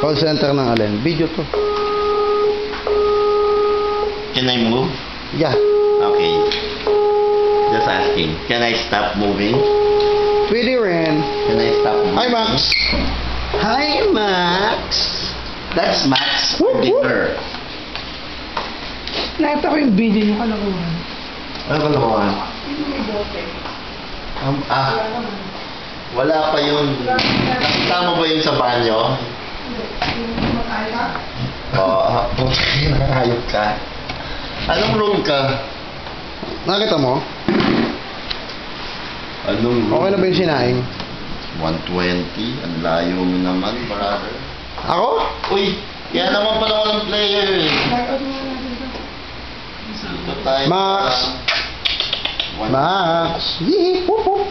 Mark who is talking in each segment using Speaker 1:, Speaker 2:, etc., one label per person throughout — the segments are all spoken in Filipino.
Speaker 1: Call center ng alin? Video to.
Speaker 2: Can I move?
Speaker 1: Yeah.
Speaker 2: Okay. Just asking. Can I stop moving?
Speaker 1: Pwede rin.
Speaker 2: Can I stop moving?
Speaker 1: Hi, Max.
Speaker 2: Hi, Max. That's Max for dinner.
Speaker 3: Nakita ko yung video niyo kalakuhan.
Speaker 2: Ano ka naman?
Speaker 3: Yung may bote.
Speaker 2: Ah, wala pa yun. Nakita mo ba yun sa banyo?
Speaker 3: Yung matay ka?
Speaker 2: Oo. Nakayot ka. Anong room ka?
Speaker 1: Nakita mo?
Speaker 2: Anong room?
Speaker 1: Okay na ba yung sinaing?
Speaker 2: 120. Ang layo mo naman, brother.
Speaker 1: Ako?
Speaker 2: Uy, kaya naman pala walang player eh.
Speaker 3: Blackout mo natin ito.
Speaker 2: Ito tayo.
Speaker 1: Max. Max. Yee, poop, poop.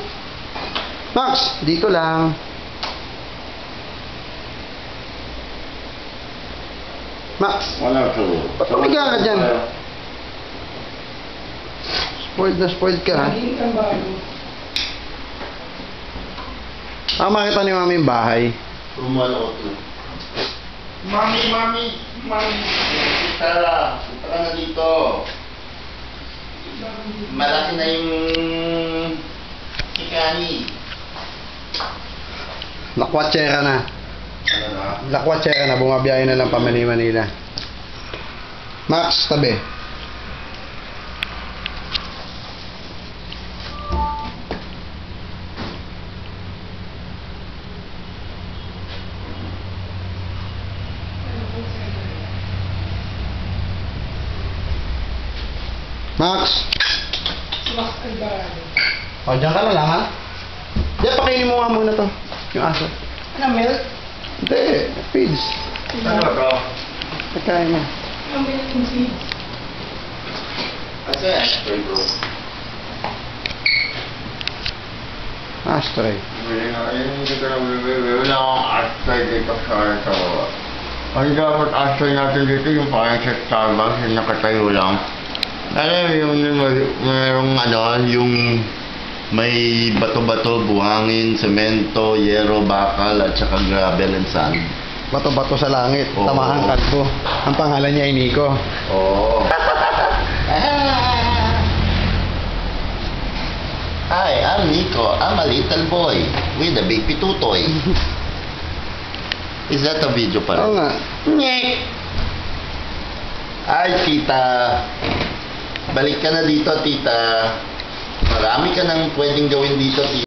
Speaker 1: Max, dito lang. Max,
Speaker 2: Wala to.
Speaker 1: ba't tumiga ka dyan? Spoiled na spoiled ka, ha?
Speaker 3: Laging kang bago.
Speaker 1: Makita ni mami yung bahay.
Speaker 2: Rumalo ko to. Mami! Tara, punta ka na dito. Malaki na yung kikani.
Speaker 1: Lakwatsera na.
Speaker 2: Ano na?
Speaker 1: Lakwatsera na, bumabiyahe na lang pa Manila. Max, tabi. Max!
Speaker 3: Max Alvarado.
Speaker 1: O, dyan ka na lang, ha? Diyan, pakainin mo nga muna to. Yung aso.
Speaker 3: Ano, milk?
Speaker 1: Hindi, feeds.
Speaker 2: Ano to?
Speaker 1: Pagkain mo.
Speaker 3: Ang milk ng seeds.
Speaker 2: Asa ashtray bro?
Speaker 1: Ashtray.
Speaker 2: Wala akong ashtray dito sa baba. Ang dapat ashtray natin dito yung parang sa Starbucks yung nakatayo lang. Alam mo yung mayroong ano, yung may bato-bato, buhangin, semento, yero, bakal, at saka gravel and sand.
Speaker 1: Bato-bato sa langit.
Speaker 2: Oo.
Speaker 1: Tamahang kalbo. Ang pangalan niya ay Nico.
Speaker 2: Oo. Hi, I'm Nico. I'm a little boy with a big pitutoy. Is that a video pa rin?
Speaker 1: Oo nga.
Speaker 2: Nyek! Ay, tita. Balik ka na dito, tita. Marami ka nang pwedeng gawin dito, tita.